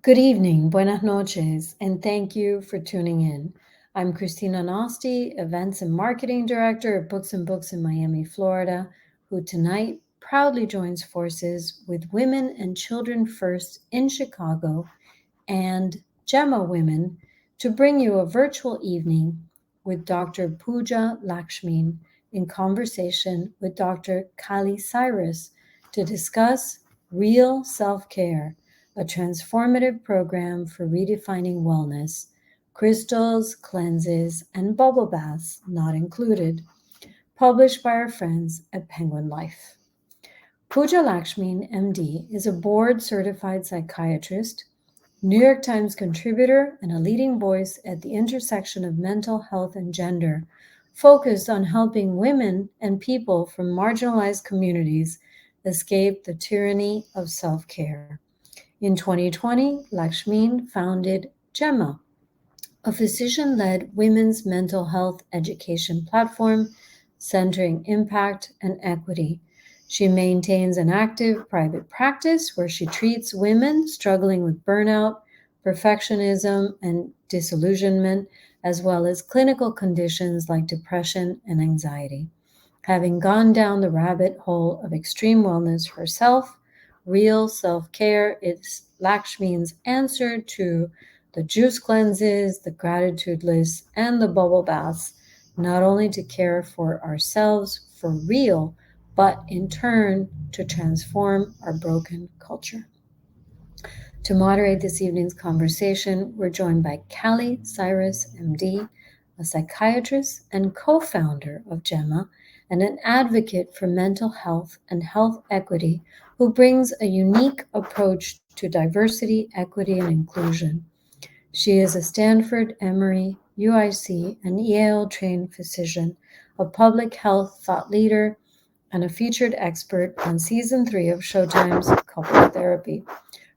Good evening, buenas noches, and thank you for tuning in. I'm Christina Nosti, Events and Marketing Director at Books and Books in Miami, Florida, who tonight proudly joins forces with Women and Children First in Chicago and Gemma Women to bring you a virtual evening with Dr. Pooja Lakshmin in conversation with Dr. Kali Cyrus to discuss real self-care, a transformative program for redefining wellness, crystals, cleanses, and bubble baths not included, published by our friends at Penguin Life. Pooja Lakshmin, MD, is a board-certified psychiatrist, New York Times contributor, and a leading voice at the intersection of mental health and gender, focused on helping women and people from marginalized communities escape the tyranny of self-care. In 2020, Lakshmin founded Gemma, a physician-led women's mental health education platform centering impact and equity. She maintains an active private practice where she treats women struggling with burnout, perfectionism, and disillusionment, as well as clinical conditions like depression and anxiety. Having gone down the rabbit hole of extreme wellness herself, real self care is Lakshmi's answer to the juice cleanses, the gratitude lists, and the bubble baths, not only to care for ourselves for real, but in turn to transform our broken culture. To moderate this evening's conversation, we're joined by Kali Cyrus, MD, a psychiatrist and co founder of Gemma, and an advocate for mental health and health equity who brings a unique approach to diversity, equity, and inclusion. She is a Stanford, Emory, UIC, and Yale trained physician, a public health thought leader, and a featured expert on season 3 of Showtime's Couple Therapy.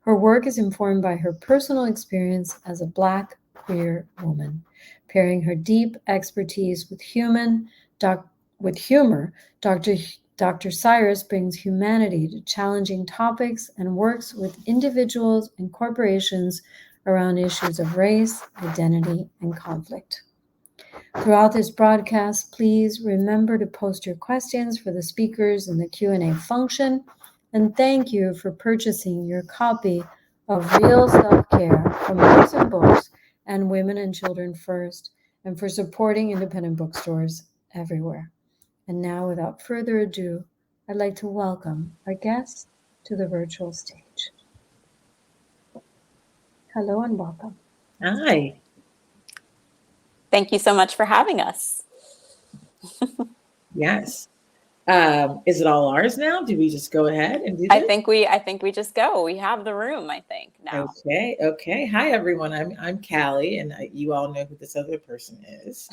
Her work is informed by her personal experience as a Black queer woman. Pairing her deep expertise with humor, Dr. Cyrus brings humanity to challenging topics and works with individuals and corporations around issues of race, identity, and conflict. Throughout this broadcast, please remember to post your questions for the speakers in the Q&A function. And thank you for purchasing your copy of Real Self-Care from Books and Books and Women and Children First, and for supporting independent bookstores everywhere. And now, without further ado, I'd like to welcome our guests to the virtual stage. Hello and welcome. Hi. Thank you so much for having us. Yes. Is it all ours now? Do we just go ahead and do this? I think we just go. We have the room, I think, now. Okay. Hi, everyone. I'm Callie, and you all know who this other person is.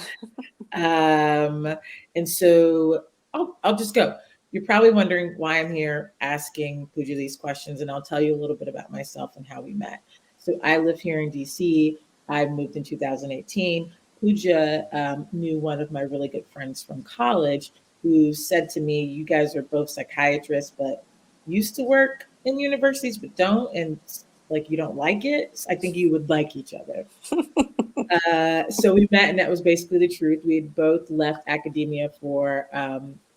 And so I'll just go. You're probably wondering why I'm here asking Pooja these questions, and I'll tell you a little bit about myself and how we met. So I live here in DC. I moved in 2018. Pooja knew one of my really good friends from college who said to me, you guys are both psychiatrists, but used to work in universities, but don't, and like you don't like it. I think you would like each other. So we met, and that was basically the truth. We had both left academia for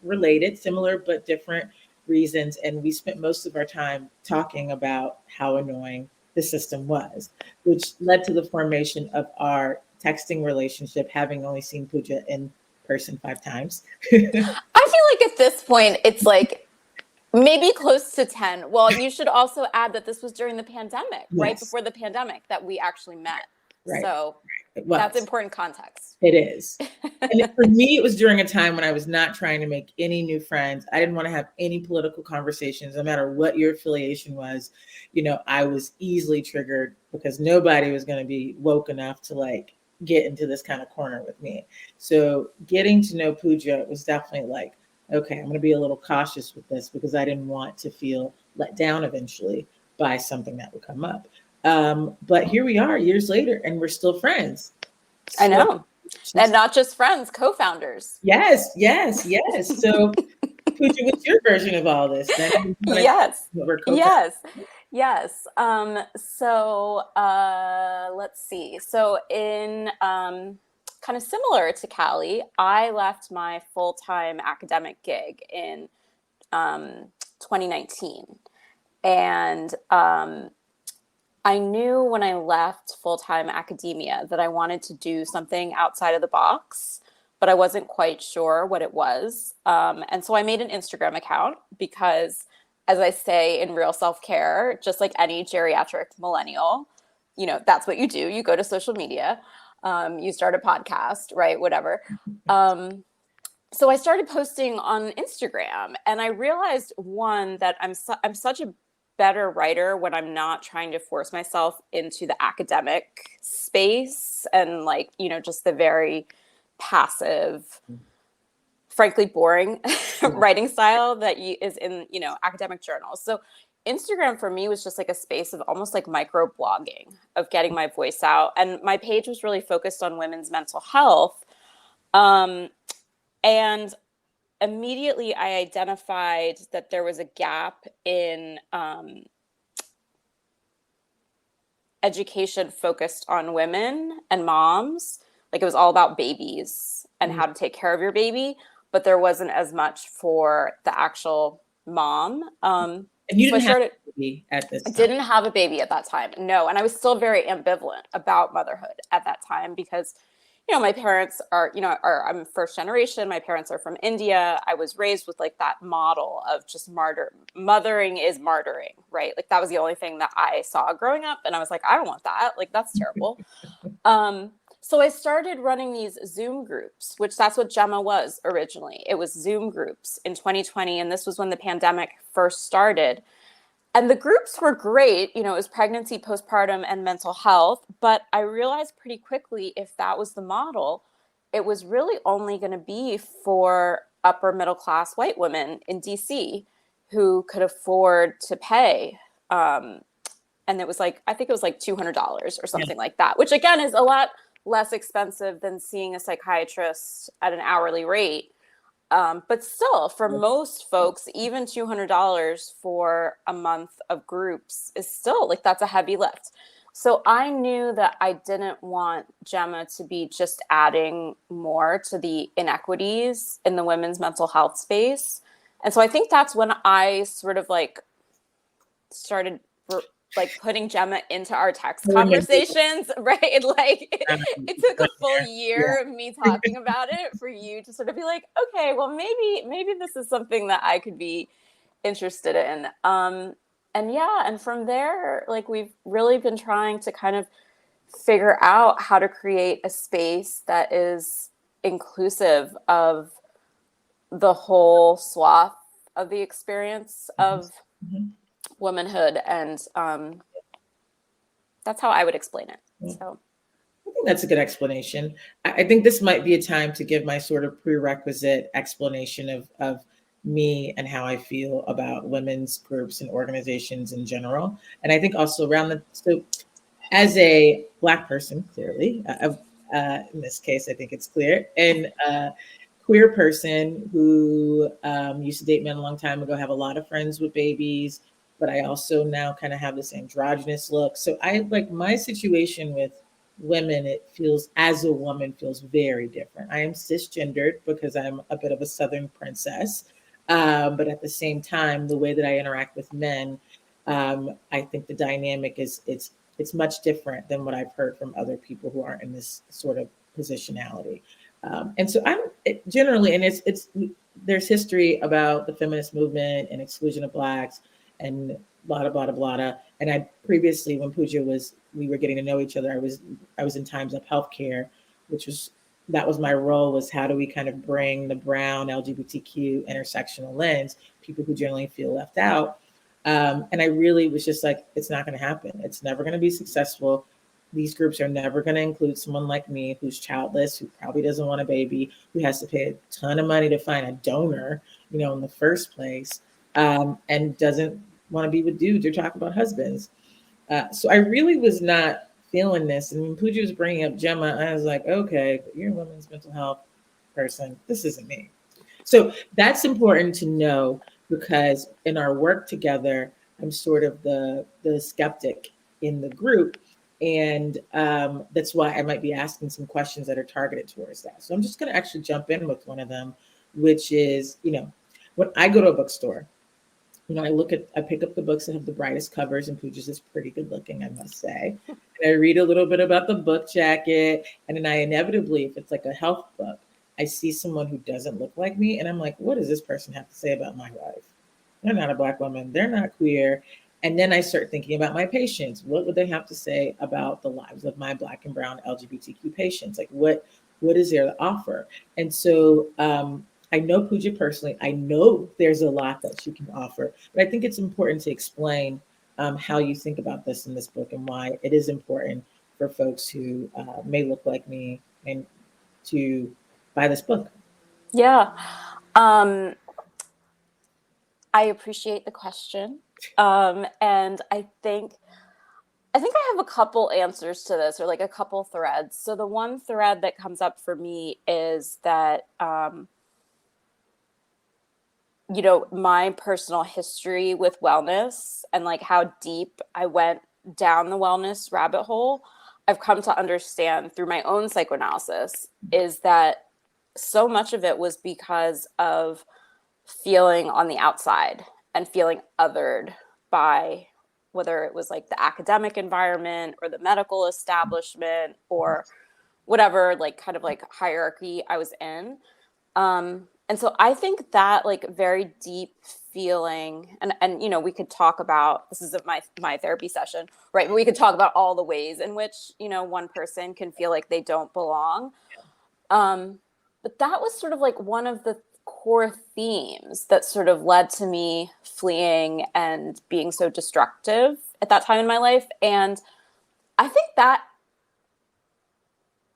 related, similar, but different reasons. And we spent most of our time talking about how annoying the system was, which led to the formation of our texting relationship, having only seen Pooja in person 5 times. I feel like at this point, it's like maybe close to 10. Well, you should also add that this was during the pandemic, Yes. right before the pandemic that we actually met. Right. So that's important context. It is. And for me, it was during a time when I was not trying to make any new friends. I didn't want to have any political conversations, no matter what your affiliation was. You know, I was easily triggered because nobody was going to be woke enough to like get into this kind of corner with me. So getting to know Pooja was definitely like, okay, I'm going to be a little cautious with this because I didn't want to feel let down eventually by something that would come up. But here we are years later and we're still friends. I know. And not just friends, co-founders. Yes. So Pooja, what's your version of all this? Yes. Yes. Let's see. So in kind of similar to Callie, I left my full-time academic gig in 2019. And I knew when I left full-time academia that I wanted to do something outside of the box, but I wasn't quite sure what it was. And so I made an Instagram account because, as I say in Real Self-Care, just like any geriatric millennial, that's what you do. You go to social media, you start a podcast, right? Whatever. So I started posting on Instagram, and I realized, one, that I'm such a better writer when I'm not trying to force myself into the academic space and just the very passive, frankly boring writing style that is in academic journals. So Instagram for me was just like a space of almost like micro blogging, of getting my voice out, and my page was really focused on women's mental health. And immediately I identified that there was a gap in education focused on women and moms. Like, it was all about babies and how to take care of your baby, but there wasn't as much for the actual mom. And you didn't have a baby at this time. I didn't have a baby at that time, no. And I was still very ambivalent about motherhood at that time because my parents are, I'm first generation. My parents are from India. I was raised with like that model of just mothering is martyring, right? Like, that was the only thing that I saw growing up. And I was like, I don't want that. Like, that's terrible. So I started running these Zoom groups, which that's what Gemma was originally. It was Zoom groups in 2020. And this was when the pandemic first started. And the groups were great. It was pregnancy, postpartum, and mental health. But I realized pretty quickly, if that was the model, it was really only going to be for upper middle class white women in DC who could afford to pay. And it was like, I think it was like $200 or something like that, which again is a lot less expensive than seeing a psychiatrist at an hourly rate. But still, for most folks, even $200 for a month of groups is still like, that's a heavy lift. So I knew that I didn't want Gemma to be just adding more to the inequities in the women's mental health space. And so I think that's when I sort of like started like putting Gemma into our text conversations, right? Like it took a full year of me talking about it for you to sort of be like, okay, well, maybe this is something that I could be interested in. And from there, like, we've really been trying to kind of figure out how to create a space that is inclusive of the whole swath of the experience of womanhood, and that's how I would explain it. So I think that's a good explanation. I think this might be a time to give my sort of prerequisite explanation of me and how I feel about women's groups and organizations in general. And I think also so as a Black person, clearly, in this case, I think it's clear, and queer person who used to date men a long time ago, have a lot of friends with babies, but I also now kind of have this androgynous look. So I like my situation with women, it feels, as a woman, feels very different. I am cisgendered because I'm a bit of a Southern princess. But at the same time, the way that I interact with men, I think the dynamic it's much different than what I've heard from other people who aren't in this sort of positionality. And so generally, and there's history about the feminist movement and exclusion of Blacks and blah, blah, blah, blah. And I previously, when we were getting to know each other, I was in Times Up Healthcare, that was my role, was how do we kind of bring the brown LGBTQ intersectional lens, people who generally feel left out. And I really was just like, it's not going to happen. It's never going to be successful. These groups are never going to include someone like me who's childless, who probably doesn't want a baby, who has to pay a ton of money to find a donor, in the first place, and doesn't want to be with dudes or talk about husbands. So I really was not feeling this. And when Pooja was bringing up Gemma, I was like, okay, but you're a women's mental health person. This isn't me. So that's important to know, because in our work together, I'm sort of the skeptic in the group. And that's why I might be asking some questions that are targeted towards that. So I'm just going to actually jump in with one of them, which is, when I go to a bookstore, I pick up the books that have the brightest covers, and Pooja's is pretty good looking, I must say. And I read a little bit about the book jacket, and then I inevitably, if it's like a health book, I see someone who doesn't look like me, and I'm like, what does this person have to say about my life? They're not a Black woman. They're not queer. And then I start thinking about my patients. What would they have to say about the lives of my Black and brown LGBTQ patients? Like, what is there to offer? And so I know Pooja personally. I know there's a lot that she can offer, but I think it's important to explain how you think about this in this book and why it is important for folks who may look like me and to buy this book. Yeah. I appreciate the question. And I think I have a couple answers to this, or like a couple threads. So the one thread that comes up for me is that, my personal history with wellness and like how deep I went down the wellness rabbit hole, I've come to understand through my own psychoanalysis is that so much of it was because of feeling on the outside and feeling othered by whether it was like the academic environment or the medical establishment or whatever, like kind of like hierarchy I was in. And so I think that like very deep feeling and we could talk about, this is my therapy session, right? But we could talk about all the ways in which, one person can feel like they don't belong. But that was sort of like one of the core themes that sort of led to me fleeing and being so destructive at that time in my life. And I think that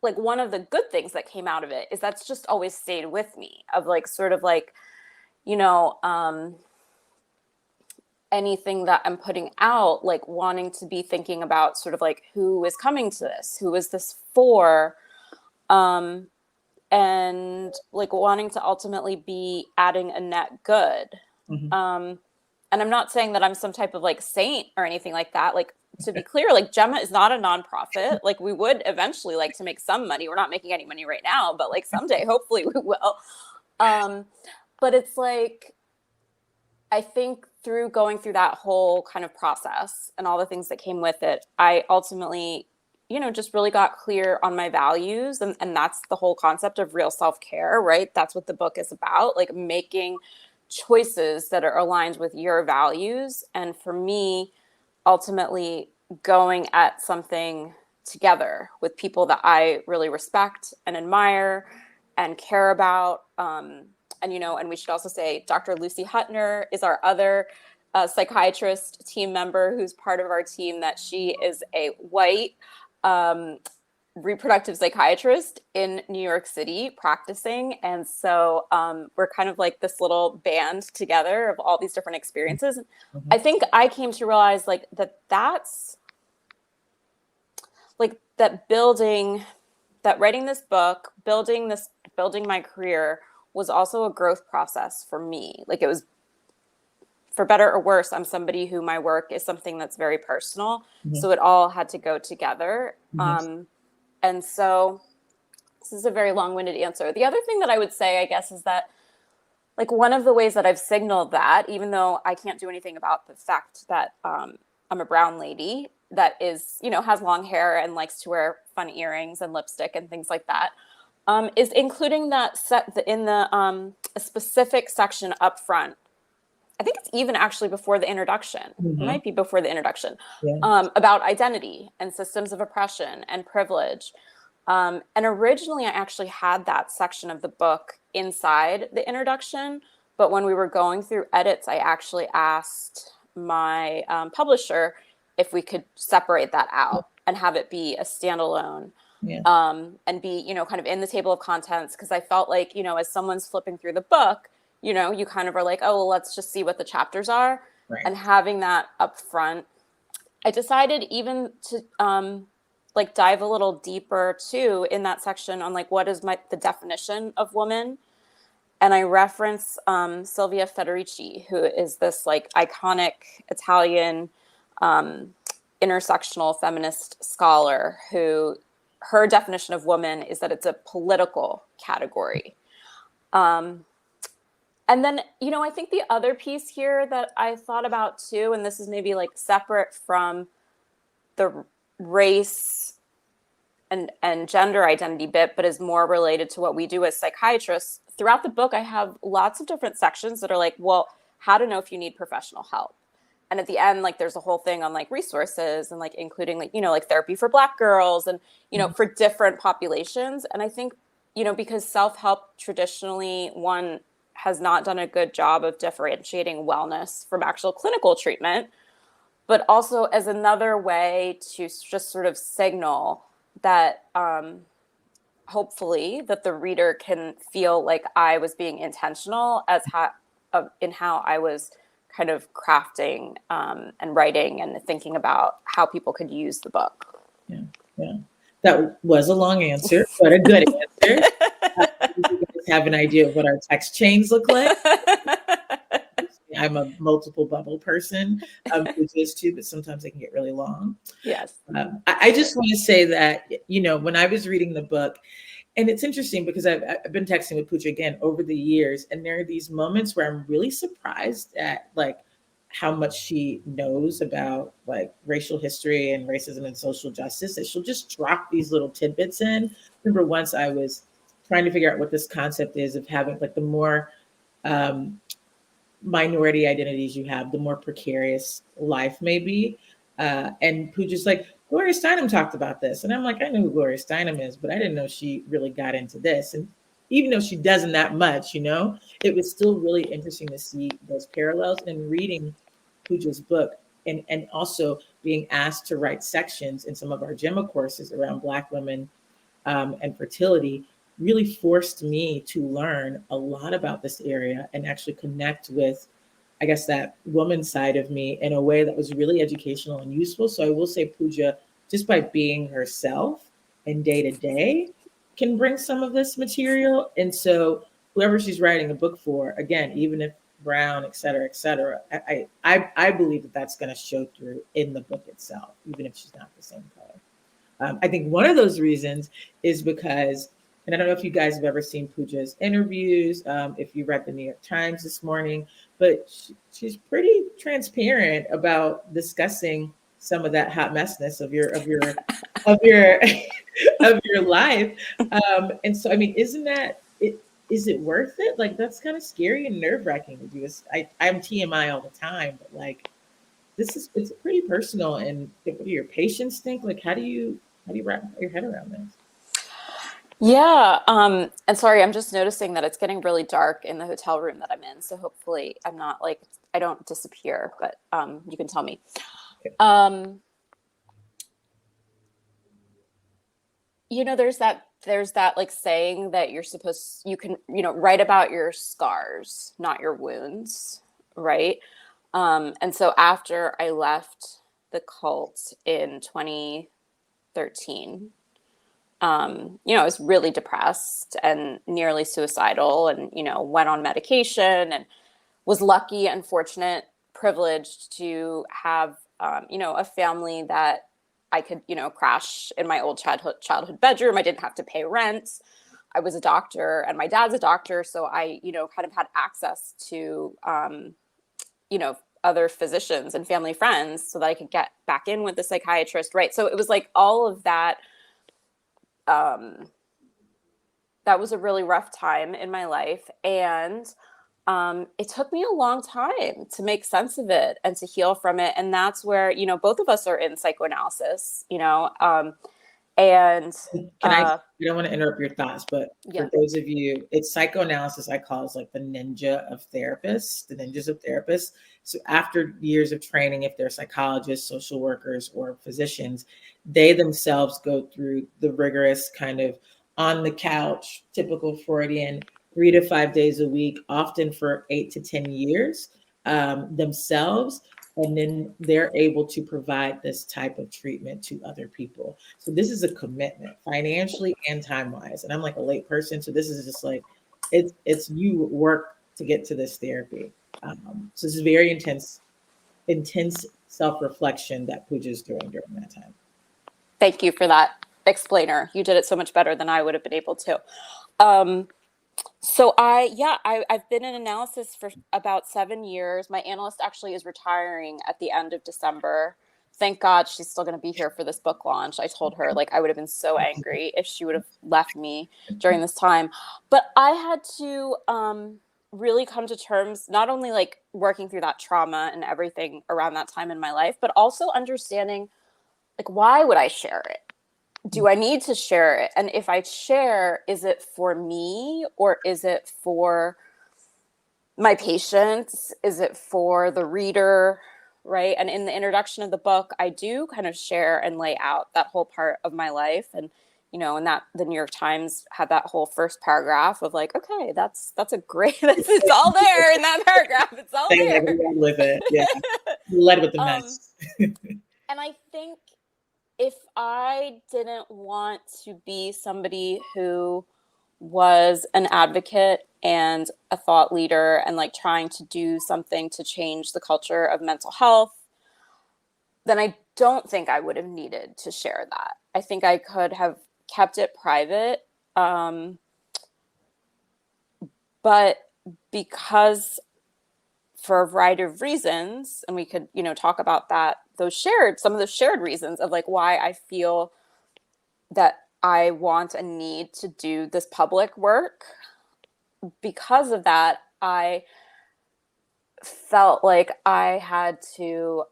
like one of the good things that came out of it is that's just always stayed with me of like sort of like, anything that I'm putting out, like wanting to be thinking about sort of like who is coming to this, who is this for, and like wanting to ultimately be adding a net good. Mm-hmm. And I'm not saying that I'm some type of like saint or anything like that. Like, to be clear, like Gemma is not a nonprofit. Like we would eventually like to make some money. We're not making any money right now, but like someday, hopefully we will. But it's like, I think through going through that whole kind of process and all the things that came with it, I ultimately, just really got clear on my values. And that's the whole concept of real self-care, right? That's what the book is about, like making choices that are aligned with your values. And for me, ultimately going at something together with people that I really respect and admire and care about. And we should also say Dr. Lucy Hutner is our other psychiatrist team member who's part of our team, that she is a white reproductive psychiatrist in New York City practicing. And so we're kind of like this little band together of all these different experiences. Mm-hmm. I think I came to realize like that's like that writing this book, building my career was also a growth process for me. Like it was, for better or worse, I'm somebody who my work is something that's very personal. Mm-hmm. So it all had to go together. Mm-hmm. And so this is a very long-winded answer. The other thing that I would say, I guess, is that like one of the ways that I've signaled that, even though I can't do anything about the fact that I'm a brown lady that is, has long hair and likes to wear fun earrings and lipstick and things like that, is including that in a specific section up front. I think it's even actually before the introduction. Mm-hmm. It might be before the introduction, about identity and systems of oppression and privilege. And originally I actually had that section of the book inside the introduction, but when we were going through edits, I actually asked my publisher if we could separate that out and have it be a standalone. Yeah. And be, kind of in the table of contents, because I felt like, as someone's flipping through the book, you kind of are like, oh, well, let's just see what the chapters are. Right. And having that up front, I decided even to like dive a little deeper too in that section on like what is the definition of woman, And I reference Silvia Federici, who is this like iconic Italian intersectional feminist scholar who her definition of woman is that it's a political category. And then, you know, I think the other piece here that I thought about too, and this is maybe like separate from the race and gender identity bit, but is more related to what we do as psychiatrists. Throughout the book, I have lots of different sections that are like, well, how to know if you need professional help. And at the end, like there's a whole thing on like resources and like including like, you know, like therapy for Black girls and, you know, for different populations. And I think, you know, because self-help traditionally, one has not done a good job of differentiating wellness from actual clinical treatment, but also as another way to just sort of signal that hopefully that the reader can feel like I was being intentional as in how I was kind of crafting and writing and thinking about how people could use the book. Yeah. That was a long answer, but a good answer. You guys have an idea of what our text chains look like. I'm a multiple bubble person, which is too, but sometimes they can get really long. Yes. I just want to say that, you know, when I was reading the book, and it's interesting because I've been texting with Pooja again over the years, and there are these moments where I'm really surprised at like how much she knows about like racial history and racism and social justice, that she'll just drop these little tidbits in. I remember once I was trying to figure out what this concept is of having like the more minority identities you have, the more precarious life may be. And Pooja's like, Gloria Steinem talked about this. And I'm like, I know who Gloria Steinem is, but I didn't know she really got into this. And even though she doesn't that much, you know, it was still really interesting to see those parallels. And reading Pooja's book and also being asked to write sections in some of our Gemma courses around Black women and fertility really forced me to learn a lot about this area and actually connect with, I guess, that woman side of me in a way that was really educational and useful. So I will say Pooja, just by being herself and day to day, can bring some of this material. And so whoever she's writing a book for, again, even if brown, et cetera, I believe that that's going to show through in the book itself, even if she's not the same color. I think one of those reasons is because, and I don't know if you guys have ever seen Pooja's interviews, if you read the New York Times this morning, but she's pretty transparent about discussing some of that hot messness of your of your life. And so, I mean, isn't that it? Is it worth it? Like, that's kind of scary and nerve wracking to do. I'm TMI all the time, but like, it's pretty personal. And what do your patients think? Like, how do you wrap your head around this? Yeah. And sorry, I'm just noticing that it's getting really dark in the hotel room that I'm in. So hopefully I'm not like, I don't disappear, but you can tell me. Okay. You know, there's that like saying that you can, you know, write about your scars, not your wounds. Right. And so after I left the cult in 2013, you know, I was really depressed and nearly suicidal and, you know, went on medication and was lucky and fortunate, privileged to have, you know, a family that I could, you know, crash in my old childhood bedroom. I didn't have to pay rent. I was a doctor and my dad's a doctor. So I, you know, kind of had access to, you know, other physicians and family friends so that I could get back in with the psychiatrist. Right. So it was like all of that. That was a really rough time in my life. And it took me a long time to make sense of it and to heal from it. And that's where, you know, both of us are in psychoanalysis, you know, and I don't want to interrupt your thoughts, but for those of you, it's psychoanalysis I call is like the ninja of therapists, the ninjas of therapists. So after years of training, if they're psychologists, social workers, or physicians, they themselves go through the rigorous kind of on the couch, typical Freudian, 3 to 5 days a week, often for 8 to 10 years themselves. And then they're able to provide this type of treatment to other people. So this is a commitment financially and time-wise. And I'm like a late person. So this is just like, it's you work to get to this therapy. So this is very intense self-reflection that Pooja is doing during that time. Thank you for that explainer. You did it so much better than I would have been able to. So I've been in analysis for about 7 years. My analyst actually is retiring at the end of December. Thank God she's still going to be here for this book launch. I told her, like, I would have been so angry if she would have left me during this time. But I had to really come to terms, not only like working through that trauma and everything around that time in my life, but also understanding, like, why would I share it? Do I need to share it? And if I share, is it for me or is it for my patients? Is it for the reader? Right. And in the introduction of the book, I do kind of share and lay out that whole part of my life. And, you know, and that the New York Times had that whole first paragraph of like, okay, that's a great, it's all there in that paragraph. It's all there. With it. Yeah. Led with the mess. And I think if I didn't want to be somebody who was an advocate and a thought leader and like trying to do something to change the culture of mental health, then I don't think I would have needed to share that. I think I could have kept it private. But because for a variety of reasons, and we could, you know, talk about that, some of those shared reasons of like why I feel that I want and need to do this public work. Because of that, I felt like I had to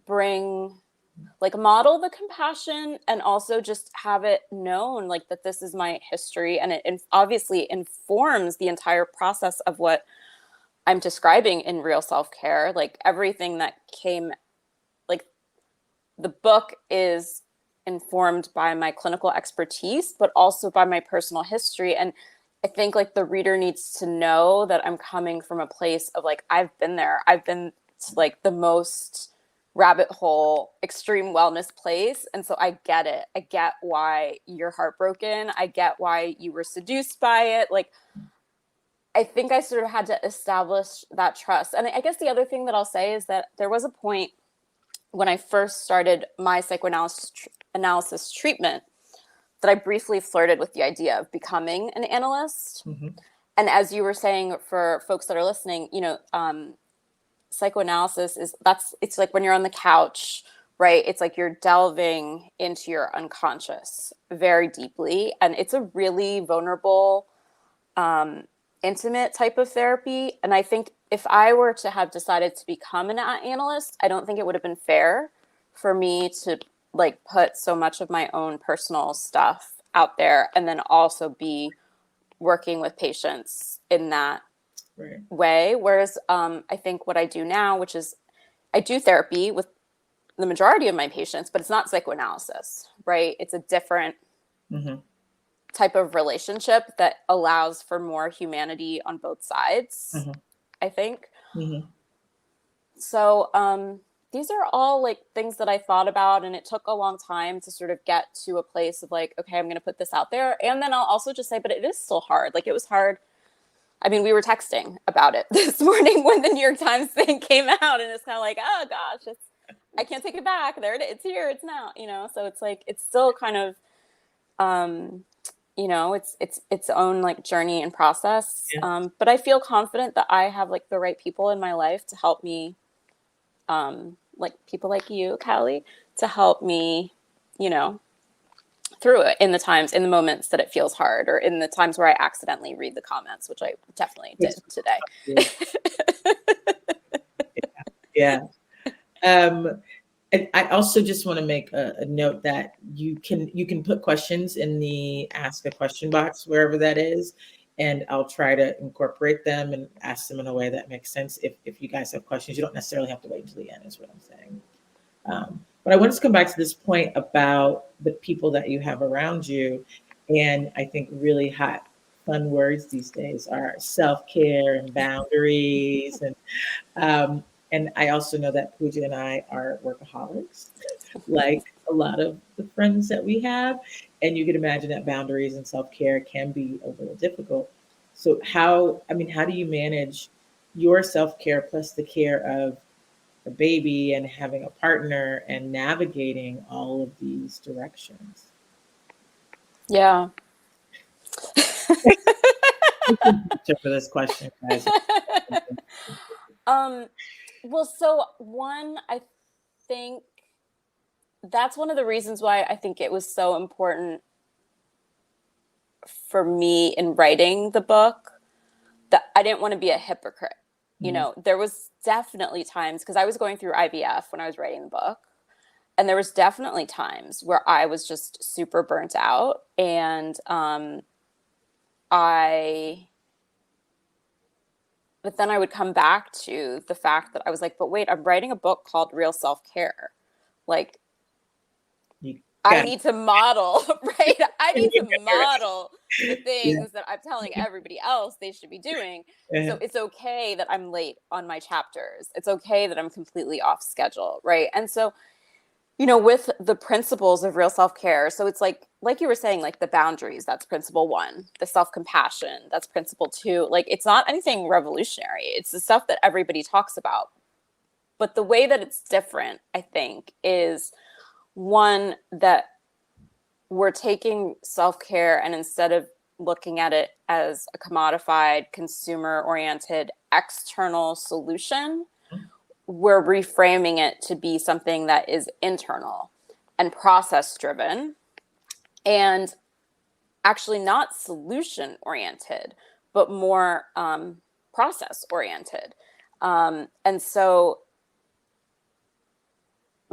model the compassion and also just have it known like that this is my history, and it obviously informs the entire process of what I'm describing in Real Self-Care. Like everything that came, like the book is informed by my clinical expertise, but also by my personal history. And I think like the reader needs to know that I'm coming from a place of like, I've been there. I've been to like the most rabbit hole, extreme wellness place. And so I get it. I get why you're heartbroken. I get why you were seduced by it. Like, I think I sort of had to establish that trust. And I guess the other thing that I'll say is that there was a point when I first started my psychoanalysis treatment that I briefly flirted with the idea of becoming an analyst. Mm-hmm. And as you were saying, for folks that are listening, you know, psychoanalysis it's like when you're on the couch, right? It's like you're delving into your unconscious very deeply. And it's a really vulnerable, intimate type of therapy. And I think if I were to have decided to become an analyst, I don't think it would have been fair for me to like put so much of my own personal stuff out there and then also be working with patients in that way. Whereas I think what I do now, which is I do therapy with the majority of my patients, but it's not psychoanalysis, right? It's a different type of relationship that allows for more humanity on both sides, I think. So these are all like things that I thought about, and it took a long time to sort of get to a place of like, okay, I'm going to put this out there. And then I'll also just say, but it is still hard. Like it was hard. I mean, we were texting about it this morning when the New York Times thing came out, and it's kind of like, oh gosh, I can't take it back. There it is. It's here. It's now, you know? So it's like, it's still kind of, you know, it's its own like journey and process. Yeah. But I feel confident that I have like the right people in my life to help me, like people like you, Callie, to help me, you know, through it in the moments that it feels hard, or in the times where I accidentally read the comments, which I definitely did today. Yeah. And I also just want to make a note that you can put questions in the ask a question box, wherever that is, and I'll try to incorporate them and ask them in a way that makes sense. If you guys have questions, you don't necessarily have to wait until the end, is what I'm saying. But I want to come back to this point about the people that you have around you. And I think really hot, fun words these days are self-care and boundaries. And I also know that Pooja and I are workaholics. like a lot of the friends that we have. And you can imagine that boundaries and self-care can be a little difficult. So how do you manage your self-care plus the care of a baby and having a partner and navigating all of these directions? Yeah. For this question, guys. Well, so one, I think that's one of the reasons why I think it was so important for me in writing the book that I didn't want to be a hypocrite. You know, there was definitely times, because I was going through IVF when I was writing the book, and there was definitely times where I was just super burnt out, and but then I would come back to the fact that I was like, but wait, I'm writing a book called Real Self-Care. Like, I need to model, right? I need to model the things that I'm telling everybody else they should be doing. So it's okay that I'm late on my chapters. It's okay that I'm completely off schedule, right? And so, you know, with the principles of real self-care, so it's like you were saying, like the boundaries, that's principle 1, the self-compassion, that's principle 2. Like, it's not anything revolutionary. It's the stuff that everybody talks about. But the way that it's different, I think, is one, that we're taking self-care, and instead of looking at it as a commodified, consumer-oriented external solution, we're reframing it to be something that is internal and process-driven, and actually not solution-oriented, but more process-oriented. And so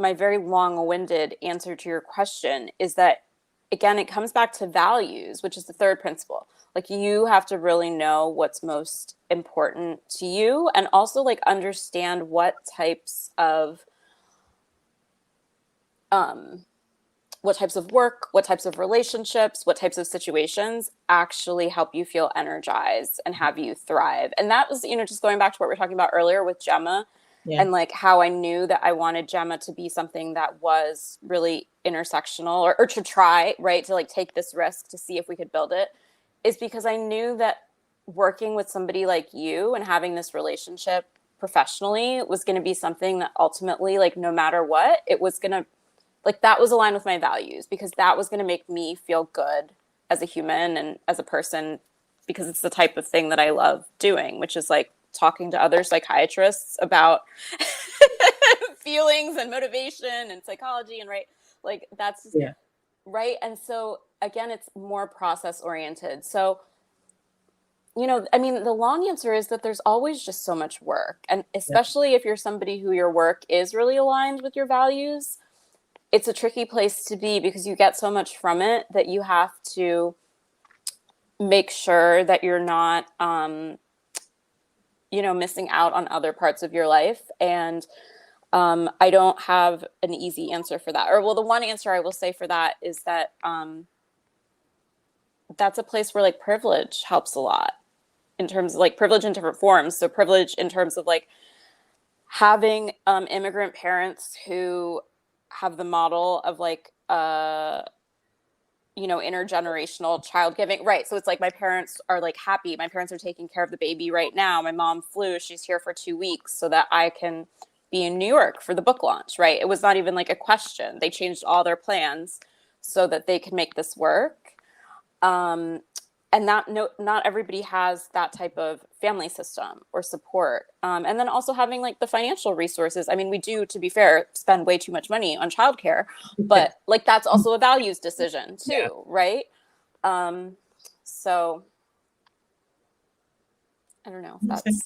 my very long-winded answer to your question is that, again, it comes back to values, which is the third principle. Like, you have to really know what's most important to you, and also like understand what types of work, what types of relationships, what types of situations actually help you feel energized and have you thrive. And that was, you know, just going back to what we were talking about earlier with Gemma. Yeah. And like how I knew that I wanted Gemma to be something that was really intersectional, or to try, right, to like take this risk to see if we could build it, is because I knew that working with somebody like you and having this relationship professionally was going to be something that ultimately, like, no matter what, it was going to, like, that was aligned with my values, because that was going to make me feel good as a human and as a person, because it's the type of thing that I love doing, which is like talking to other psychiatrists about feelings and motivation and psychology, and right, like that's right. And so again, it's more process oriented. So, you know, I mean, the long answer is that there's always just so much work, and especially if you're somebody who your work is really aligned with your values, it's a tricky place to be, because you get so much from it that you have to make sure that you're not you know, missing out on other parts of your life. And I don't have an easy answer for that. Or, well, the one answer I will say for that is that that's a place where like privilege helps a lot, in terms of like privilege in different forms. So privilege in terms of like having immigrant parents who have the model of like you know, intergenerational child giving. Right. So it's like, my parents are like happy. My parents are taking care of the baby right now. My mom flew. She's here for 2 weeks so that I can be in New York for the book launch. Right. It was not even like a question. They changed all their plans so that they could make this work. And not everybody has that type of family system or support. And then also having like the financial resources. I mean, we do, to be fair, spend way too much money on childcare, but like that's also a values decision too, right? So I don't know. That's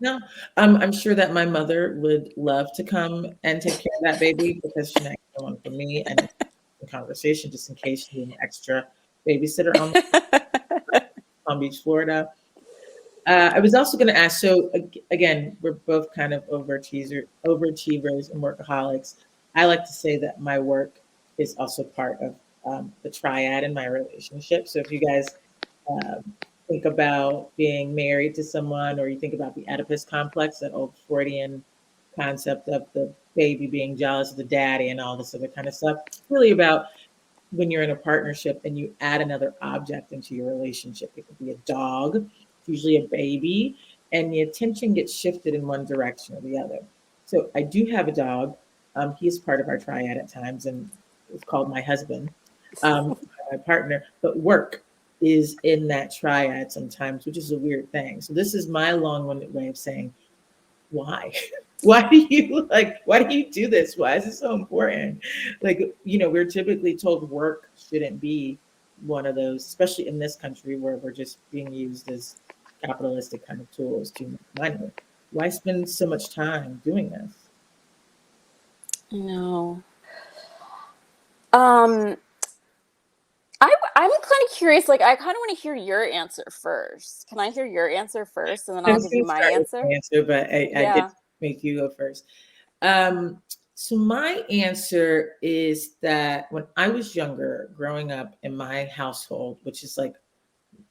No, I'm sure that my mother would love to come and take care of that baby, because she's not the one for me. And in conversation, just in case you need an extra babysitter on Palm Beach, Florida. I was also going to ask, so again, we're both kind of overachievers and workaholics. I like to say that my work is also part of the triad in my relationship. So if you guys think about being married to someone, or you think about the Oedipus complex, that old Freudian concept of the baby being jealous of the daddy and all this other kind of stuff. It's really about when you're in a partnership and you add another object into your relationship. It could be a dog, it's usually a baby, and the attention gets shifted in one direction or the other. So I do have a dog. He is part of our triad at times, and it's called my husband, my partner. But work is in that triad sometimes, which is a weird thing. So this is my long-winded way of saying, why? Why do you do this? Why is it so important? We're typically told work shouldn't be one of those, especially in this country where we're just being used as capitalistic kind of tools to make money. Why spend so much time doing this? No. I'm kind of curious. Like, I kind of want to hear your answer first. Can I hear your answer first, and then I'll give you my answer? But I did make you go first. So my answer is that when I was younger, growing up in my household, which is like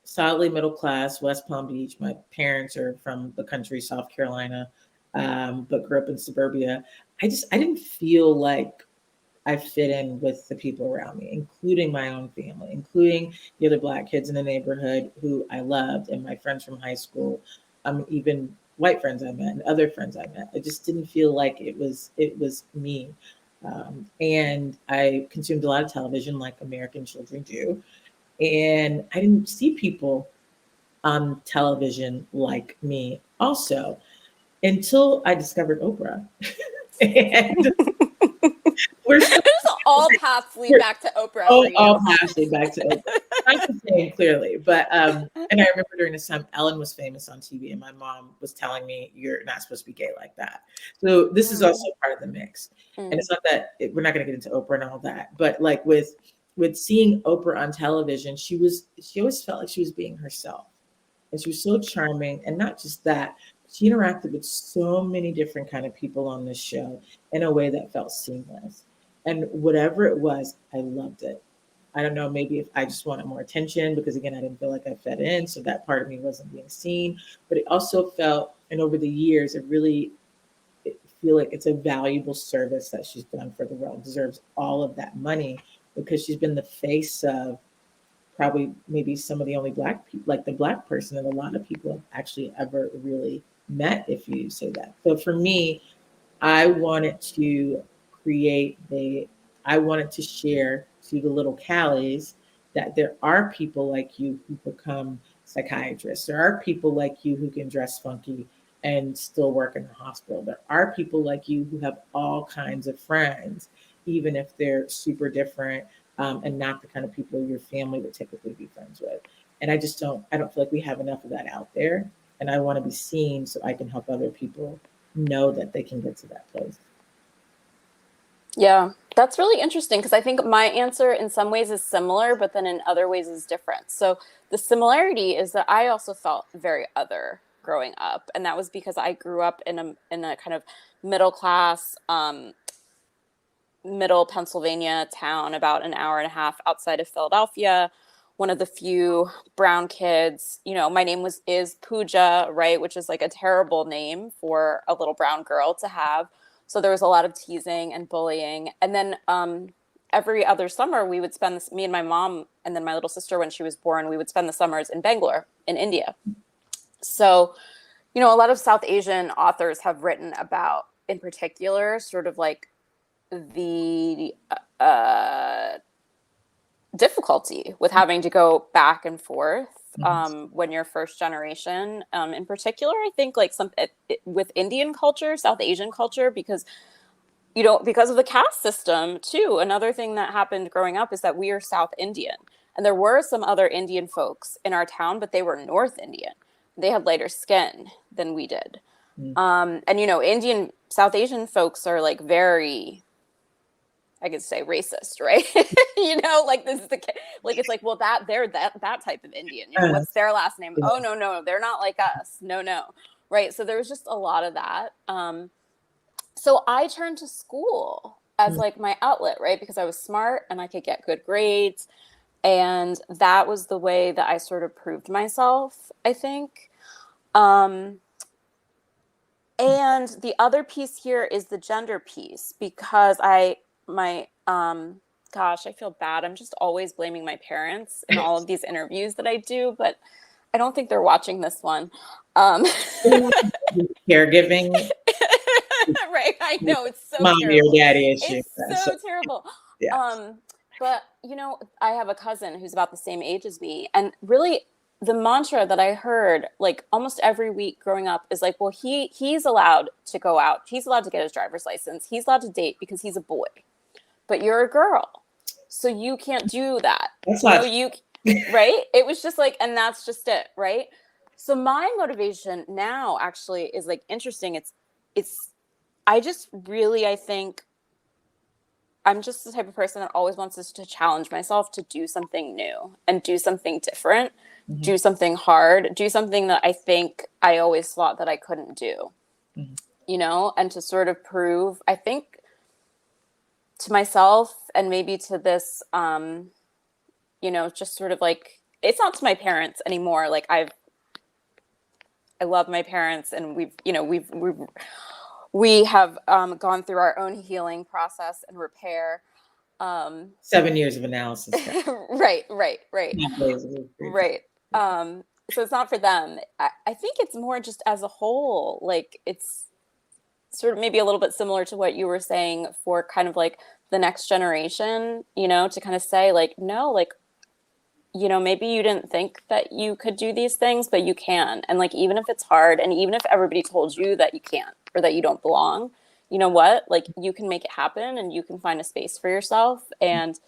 solidly middle class, West Palm Beach. My parents are from the country, South Carolina, but grew up in suburbia. I didn't feel like I fit in with the people around me, including my own family, including the other Black kids in the neighborhood who I loved, and my friends from high school, even white friends I met and other friends I met. I just didn't feel like it was me. And I consumed a lot of television like American children do. And I didn't see people on television like me also until I discovered Oprah. And we're still all paths lead back to Oprah. All paths lead back to Oprah. Not the same, clearly, but and I remember during this time, Ellen was famous on TV, and my mom was telling me, "You're not supposed to be gay like that." So this is also part of the mix, and it's not that we're not going to get into Oprah and all that, but like with seeing Oprah on television, she always felt like she was being herself, and she was so charming, and not just that. She interacted with so many different kind of people on this show in a way that felt seamless. And whatever it was, I loved it. I don't know, maybe if I just wanted more attention because, again, I didn't feel like I fit in. So that part of me wasn't being seen. But it also felt, and over the years, I feel like it's a valuable service that she's done for the world. Deserves all of that money because she's been the face of probably maybe some of the only Black people, like the Black person that a lot of people have actually ever really met, if you say that. So for me, I wanted to I wanted to share to the little Callies that there are people like you who become psychiatrists. There are people like you who can dress funky and still work in the hospital. There are people like you who have all kinds of friends, even if they're super different and not the kind of people your family would typically be friends with. And I don't feel like we have enough of that out there. And I want to be seen so I can help other people know that they can get to that place. Yeah, that's really interesting because I think my answer in some ways is similar, but then in other ways is different. So the similarity is that I also felt very other growing up. And that was because I grew up in a kind of middle class, middle Pennsylvania town about an hour and a half outside of Philadelphia. One of the few brown kids, my name is Pooja, right? Which is like a terrible name for a little brown girl to have. So there was a lot of teasing and bullying. And then every other summer we would spend me and my mom, and then my little sister, when she was born, we would spend the summers in Bangalore in India. So, a lot of South Asian authors have written about, in particular, sort of like the difficulty with having to go back and forth when you're first generation. In particular, I think like with Indian culture, South Asian culture, because because of the caste system too. Another thing that happened growing up is that we are South Indian, and there were some other Indian folks in our town, but they were North Indian. They had lighter skin than we did. And South Asian folks are like very, I could say, racist, right? Like this is it's like, well, they're that type of Indian. What's their last name? Oh, no, they're not like us. No. Right. So there was just a lot of that. So I turned to school as like my outlet, right? Because I was smart and I could get good grades. And that was the way that I sort of proved myself, I think. And the other piece here is the gender piece, because gosh, I feel bad. I'm just always blaming my parents in all of these interviews that I do, but I don't think they're watching this one. Caregiving. Right. I know, it's so Mommy terrible. or daddy issue. It's so terrible. Yeah. But I have a cousin who's about the same age as me, and really the mantra that I heard like almost every week growing up is like, well, he's allowed to go out. He's allowed to get his driver's license. He's allowed to date because he's a boy. But you're a girl, so you can't do that. That's right? It was just like, and that's just it, right? So my motivation now actually is like interesting. I think I'm just the type of person that always wants us to challenge myself to do something new and do something different, do something hard, do something that I think I always thought that I couldn't do, and to sort of prove, I think, to myself and maybe to this, just sort of like, it's not to my parents anymore. Like I love my parents, and we have gone through our own healing process and repair. 7 years of analysis. Right. Right. So it's not for them. I think it's more just as a whole, like it's sort of maybe a little bit similar to what you were saying for kind of like the next generation, to kind of say like, no, like, maybe you didn't think that you could do these things, but you can. And like, even if it's hard, and even if everybody told you that you can't or that you don't belong, you know what, like you can make it happen, and you can find a space for yourself, and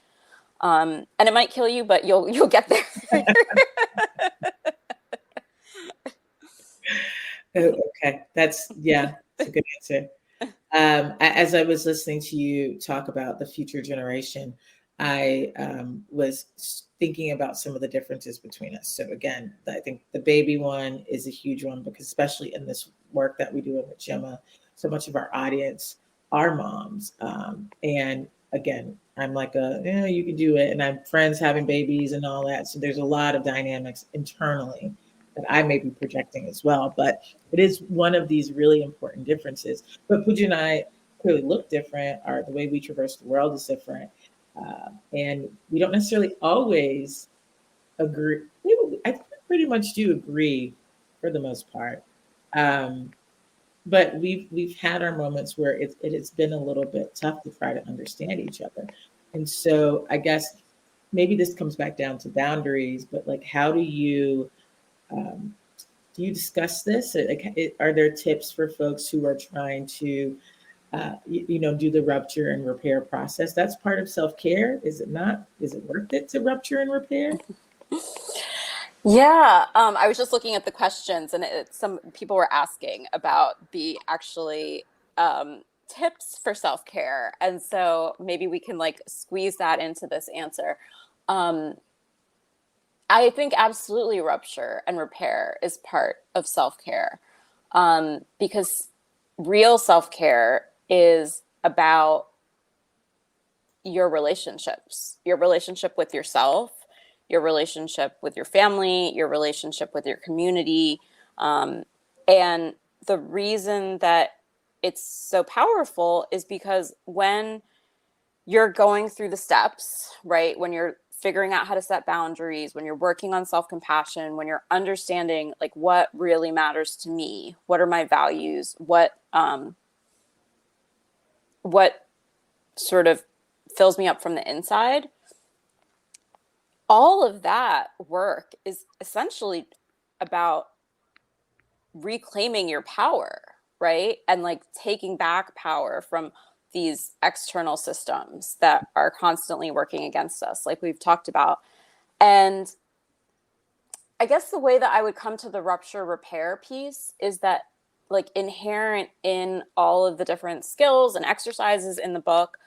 it might kill you, but you'll get there. Okay. That's a good answer. As I was listening to you talk about the future generation, I was thinking about some of the differences between us. So again, I think the baby one is a huge one, because especially in this work that we do with Gemma, so much of our audience are moms. And again, I'm like you can do it. And I'm friends having babies and all that. So there's a lot of dynamics internally that I may be projecting as well. But it is one of these really important differences. But Pooja and I clearly look different, or the way we traverse the world is different. And we don't necessarily always agree. I think we pretty much do agree for the most part. But we've had our moments where it has been a little bit tough to try to understand each other. And so I guess maybe this comes back down to boundaries, but like, how do you discuss this? Like, are there tips for folks who are trying to do the rupture and repair process? That's part of self-care, is it not? Is it worth it to rupture and repair? Yeah, I was just looking at the questions, and some people were asking about the actually tips for self-care, and so maybe we can like squeeze that into this answer. I think absolutely rupture and repair is part of self-care, because real self-care is about your relationships, your relationship with yourself, your relationship with your family, your relationship with your community. And the reason that it's so powerful is because when you're going through the steps, right, when you're figuring out how to set boundaries, when you're working on self-compassion, when you're understanding like what really matters to me, what are my values, what sort of fills me up from the inside, all of that work is essentially about reclaiming your power, right? And like taking back power from these external systems that are constantly working against us, like we've talked about. And I guess the way that I would come to the rupture repair piece is that like inherent in all of the different skills and exercises in the book,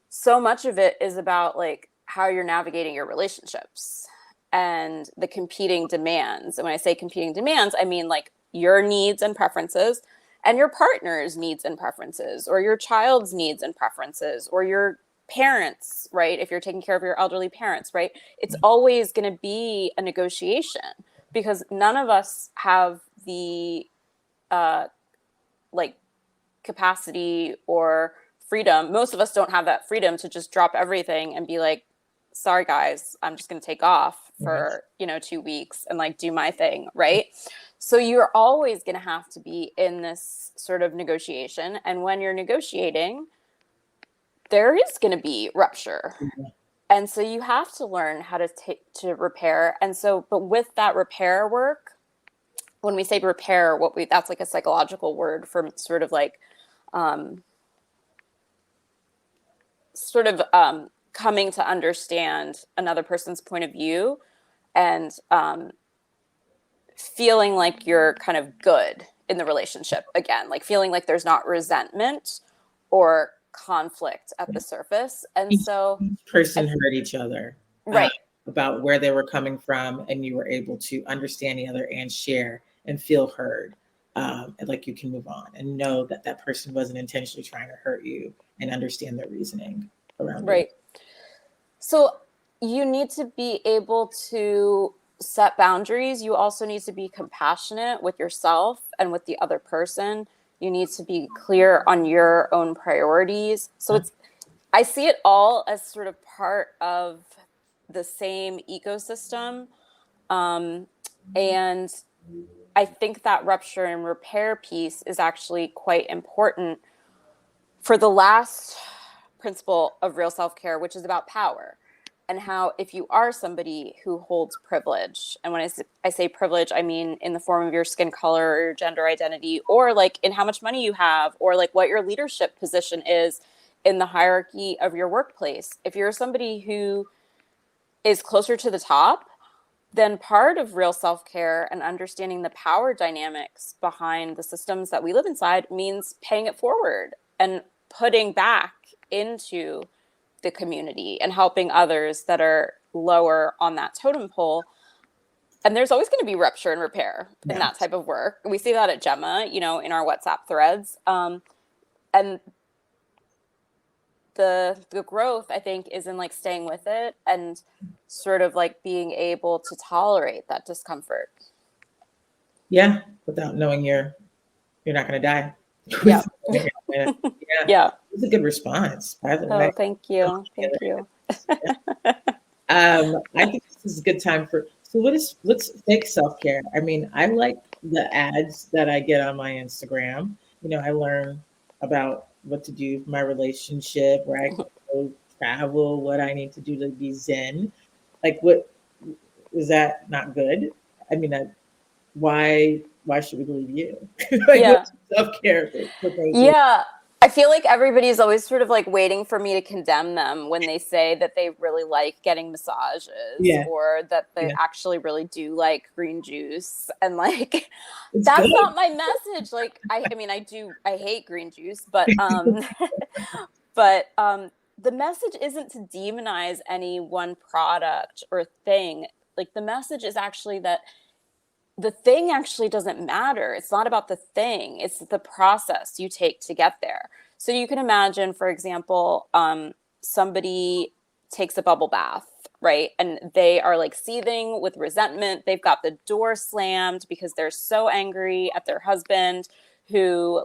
so much of it is about like how you're navigating your relationships and the competing demands. And when I say competing demands, I mean like your needs and preferences and your partner's needs and preferences, or your child's needs and preferences, or your parents, right? If you're taking care of your elderly parents, right? It's always going to be a negotiation, because none of us have the like capacity or freedom. Most of us don't have that freedom to just drop everything and be like, sorry guys, I'm just going to take off for, 2 weeks and like do my thing. Right. So you're always going to have to be in this sort of negotiation. And when you're negotiating, there is going to be rupture. And so you have to learn how to repair. And so, but with that repair work, when we say repair, that's like a psychological word for sort of like, coming to understand another person's point of view and feeling like you're kind of good in the relationship again, like feeling like there's not resentment or conflict at the surface. And so each person heard each other, right, about where they were coming from, and you were able to understand the other and share and feel heard. And like you can move on and know that that person wasn't intentionally trying to hurt you, and understand their reasoning around right. it. So you need to be able to set boundaries. You also need to be compassionate with yourself and with the other person. You need to be clear on your own priorities. So I see it all as sort of part of the same ecosystem. And I think that rupture and repair piece is actually quite important for the last principle of real self-care, which is about power, and how if you are somebody who holds privilege, and when I say privilege, I mean in the form of your skin color or your gender identity, or like in how much money you have, or like what your leadership position is in the hierarchy of your workplace. If you're somebody who is closer to the top, then part of real self-care and understanding the power dynamics behind the systems that we live inside means paying it forward and putting back into the community and helping others that are lower on that totem pole. And there's always going to be rupture and repair in that type of work. We see that at Gemma, in our WhatsApp threads. And the growth, I think, is in like staying with it and sort of like being able to tolerate that discomfort. Yeah, without knowing you're not going to die. Yeah. Yeah. It's a good response, by the way. Oh, thank you. Thank you. I think this is a good time so let's take self-care. I mean, I like the ads that I get on my Instagram. I learn about what to do for my relationship, where I can go travel, what I need to do to be zen. Like, what is that not good? I mean, why should we believe you? Yeah. Self-care. Yeah. I feel like everybody's always sort of like waiting for me to condemn them when they say that they really like getting massages or that they actually really do like green juice. And like, that's not my message. Like, I hate green juice, but, the message isn't to demonize any one product or thing. Like, the message is actually that the thing actually doesn't matter. It's not about the thing. It's the process you take to get there. So you can imagine, for example, somebody takes a bubble bath, right? And they are like seething with resentment. They've got the door slammed because they're so angry at their husband who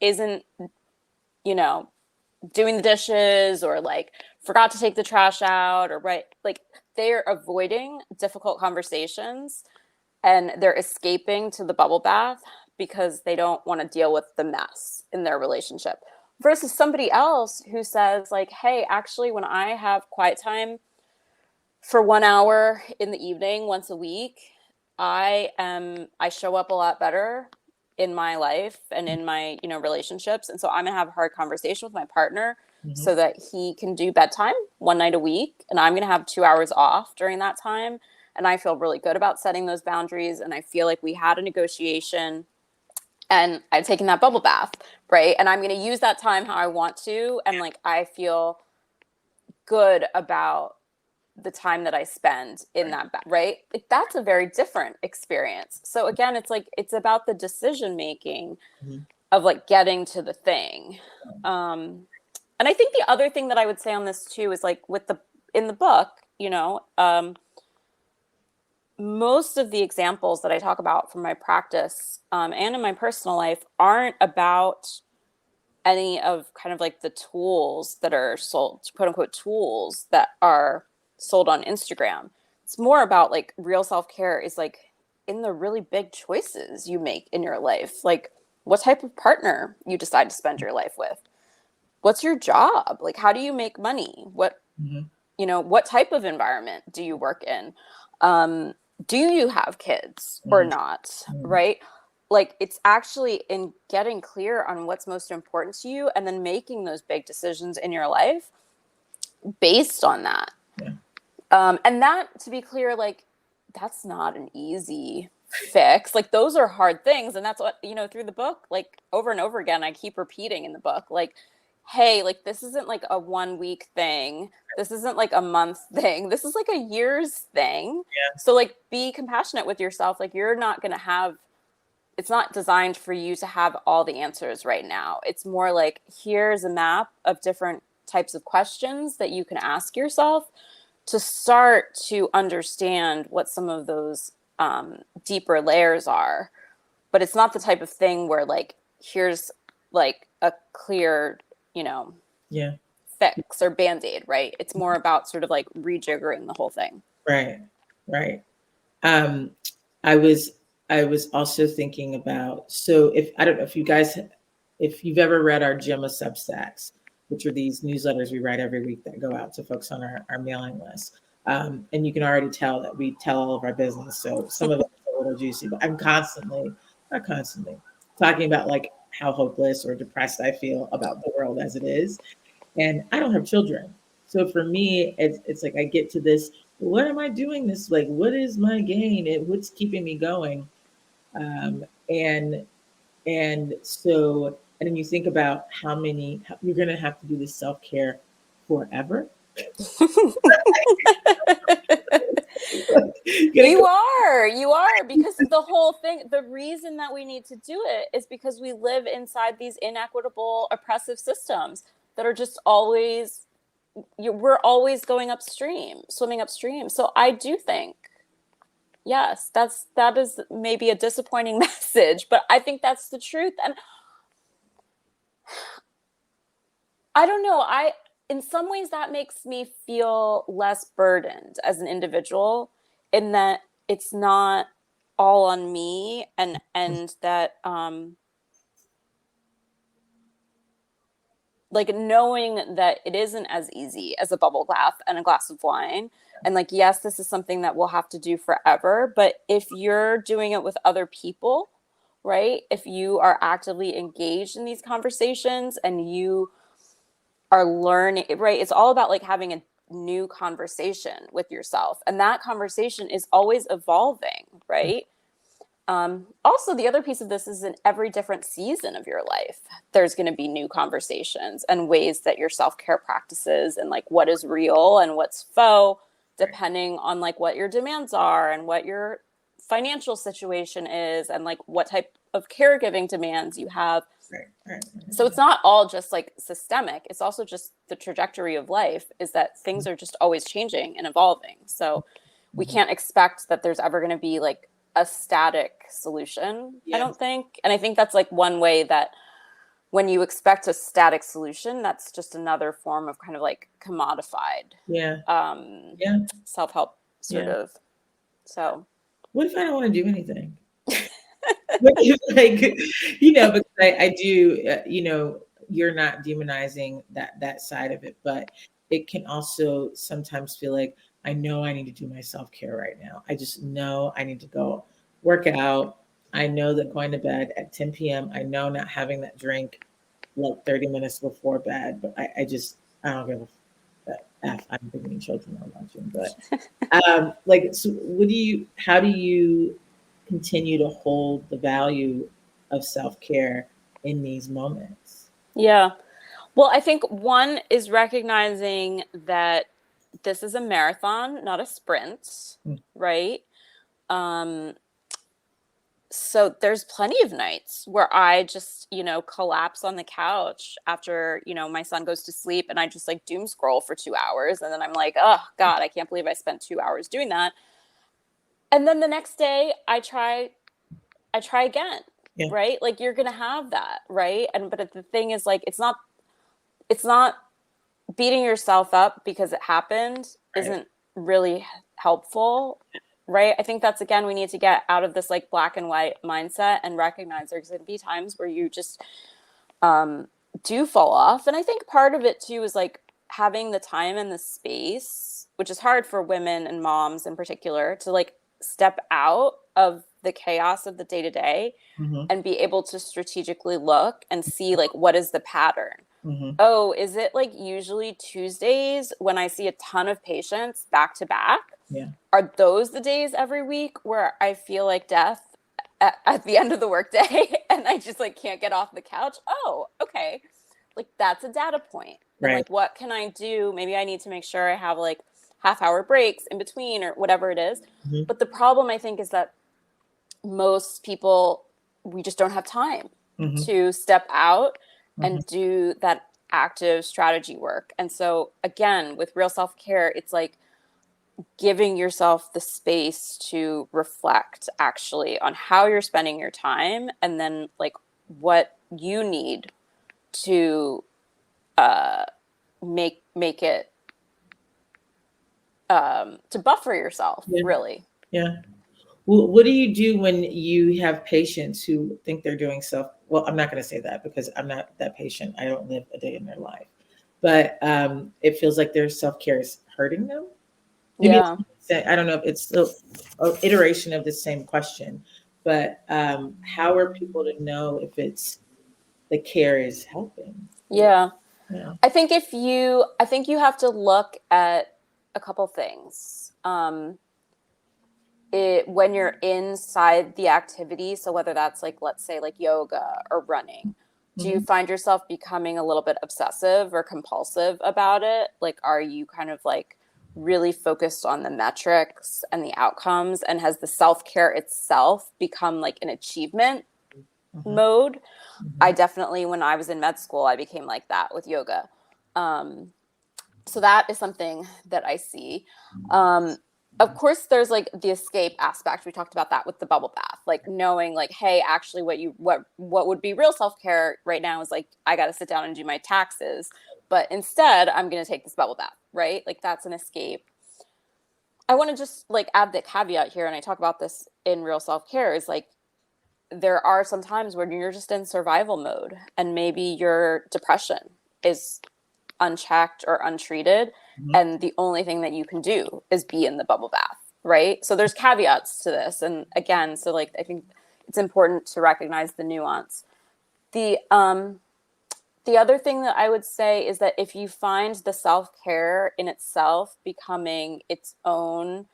isn't, doing the dishes or like forgot to take the trash out or like they're avoiding difficult conversations. And they're escaping to the bubble bath because they don't want to deal with the mess in their relationship. Versus somebody else who says like, hey, actually, when I have quiet time for 1 hour in the evening, once a week, I show up a lot better in my life and in my, relationships. And so I'm going to have a hard conversation with my partner so that he can do bedtime 1 night a week. And I'm going to have 2 hours off during that time. And I feel really good about setting those boundaries. And I feel like we had a negotiation and I've taken that bubble bath, right? And I'm going to use that time how I want to. And like, I feel good about the time that I spend in that, right? Like, that's a very different experience. So again, it's like, it's about the decision-making of like getting to the thing. And I think the other thing that I would say on this too is like in the book, most of the examples that I talk about from my practice and in my personal life aren't about any of kind of like the tools that are sold, quote unquote, tools that are sold on Instagram. It's more about like real self-care is like in the really big choices you make in your life. Like what type of partner you decide to spend your life with. What's your job? Like, how do you make money? What, you know, what type of environment do you work in? Do you have kids or not? Right? Like, it's actually in getting clear on what's most important to you and then making those big decisions in your life based on that. And that, to be clear, like, that's not an easy fix. Like, those are hard things. And that's what, you know, through the book, like over and over again, I keep repeating in the book, like, hey, like, this isn't like a 1 week thing. This isn't like a month thing. This is like a year's thing. So like, be compassionate with yourself. Like, you're not going to have, it's not designed for you to have all the answers right now. It's more like, here's a map of different types of questions that you can ask yourself to start to understand what some of those deeper layers are. But it's not the type of thing where like, here's like a clear, you know, fix or Band-Aid, right? It's more about sort of like rejiggering the whole thing. Right. I was also thinking about, so if, I don't know if you guys, if you've ever read our Gemma Substacks, which are these newsletters we write every week that go out to folks on our mailing list. And you can already tell that we tell all of our business. So some of it is a little juicy, but I'm not constantly talking about like how hopeless or depressed I feel about the world as it is. And I don't have children. So for me, it's like I get to this, what am I doing this? Like, what is my gain? What's keeping me going? And so, and then you think about how you're going to have to do this self-care forever. You are, because the whole thing, the reason that we need to do it is because we live inside these inequitable, oppressive systems that are just always, we're always going upstream, swimming upstream. So I do think, yes, that is maybe a disappointing message, but I think that's the truth. And I don't know, in some ways that makes me feel less burdened as an individual, in that it's not all on me, and that like knowing that it isn't as easy as a bubble bath and a glass of wine. And like, yes, this is something that we'll have to do forever, but if you're doing it with other people, right? If you are actively engaged in these conversations and you are learning, right? It's all about like having a new conversation with yourself. And that conversation is always evolving, right? Also, the other piece of this is in every different season of your life, there's going to be new conversations and ways that your self-care practices and like what is real and what's faux, depending on like what your demands are and what your financial situation is and like what type of caregiving demands you have. So it's not all just like systemic. It's also just the trajectory of life is that things are just always changing and evolving. So we can't expect that there's ever going to be like a static solution, I don't think. And I think that's like one way that when you expect a static solution, that's just another form of kind of like commodified self-help sort of. So what if I don't want to do anything? Like, you know, because I do, you know, you're not demonizing that side of it, but it can also sometimes feel like, I know I need to do my self-care right now. I just know I need to go work out. I know that going to bed at 10 p.m., I know not having that drink like 30 minutes before bed, but I don't give a F. I don't think any children are watching, but like, so how do you continue to hold the value of self-care in these moments? Yeah. Well, I think one is recognizing that this is a marathon, not a sprint, right? So there's plenty of nights where I just, you know, collapse on the couch after, you know, my son goes to sleep and I just like doom scroll for 2 hours. And then I'm like, oh God, I can't believe I spent 2 hours doing that. And then the next day I try again. Yeah. Right? Like you're going to have that, right? But the thing is like, it's not beating yourself up because it happened isn't really helpful, right? I think that's, again, we need to get out of this like black and white mindset and recognize there's going to be times where you just do fall off. And I think part of it too is like having the time and the space, which is hard for women and moms in particular, to like step out of the chaos of the day-to-day and be able to strategically look and see like, what is the pattern? Oh, is it like usually Tuesdays when I see a ton of patients back to back? Yeah. Are those the days every week where I feel like death at the end of the workday and I just like can't get off the couch? Oh, okay. Like that's a data point. And, like, what can I do? Maybe I need to make sure I have like half-hour breaks in between or whatever it is. But the problem I think is that most people, we just don't have time to step out and do that active strategy work. And so again, with real self-care, it's like giving yourself the space to reflect actually on how you're spending your time and then like what you need to make it to buffer yourself, really. Yeah. Well, what do you do when you have patients who think they're doing well, I'm not going to say that because I'm not that patient. I don't live a day in their life. But it feels like their self-care is hurting them. Maybe I don't know if it's still an iteration of the same question, but how are people to know if it's the care is helping? Yeah. I think you have to look at a couple things. When you're inside the activity, so whether that's like, let's say like yoga or running, do you find yourself becoming a little bit obsessive or compulsive about it? Like, are you kind of like really focused on the metrics and the outcomes, and has the self-care itself become like an achievement mode? I definitely, when I was in med school, I became like that with yoga. So that is something that I see. Of course, there's like the escape aspect. We talked about that with the bubble bath, like knowing like, hey, actually what would be real self-care right now is like, I got to sit down and do my taxes, but instead I'm going to take this bubble bath, right? Like that's an escape. I want to just like add the caveat here. And I talk about this in real self-care is like, there are some times when you're just in survival mode and maybe your depression is unchecked or untreated. And the only thing that you can do is be in the bubble bath, right? So there's caveats to this. And again, so like, I think it's important to recognize the nuance. The other thing that I would say is that if you find the self-care in itself becoming its own,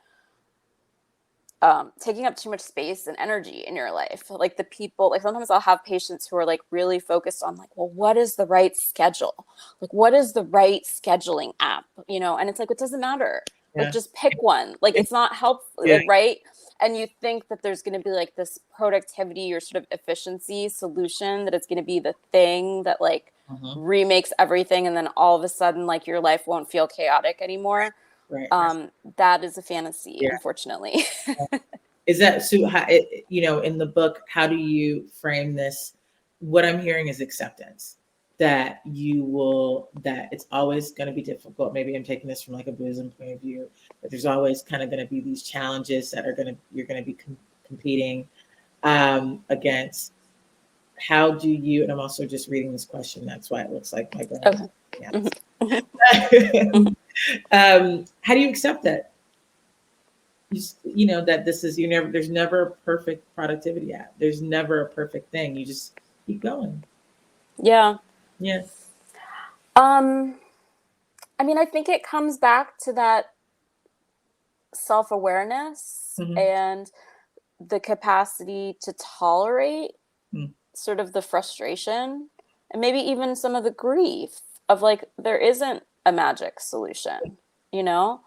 taking up too much space and energy in your life, like the people, like sometimes I'll have patients who are like really focused on like, well, what is the right schedule? Like, what is the right scheduling app? You know, and it's like, it doesn't matter. Like, just pick one. Like, it's not helpful, like, right? And you think that there's going to be like this productivity or sort of efficiency solution that it's going to be the thing that like remakes everything. And then all of a sudden, like your life won't feel chaotic anymore. That is a fantasy, unfortunately. Is that so? You know, in the book, how do you frame this? What I'm hearing is acceptance that that it's always going to be difficult. Maybe I'm taking this from like a Buddhism point of view, but there's always kind of going to be these challenges that you're going to be competing against. How do you? And I'm also just reading this question. That's why it looks like my brain. How do you accept that? You know that this is there's never a perfect productivity app. There's never a perfect thing. You just keep going. Yeah. I mean, I think it comes back to that self-awareness and the capacity to tolerate sort of the frustration and maybe even some of the grief of like, there isn't a magic solution, you know?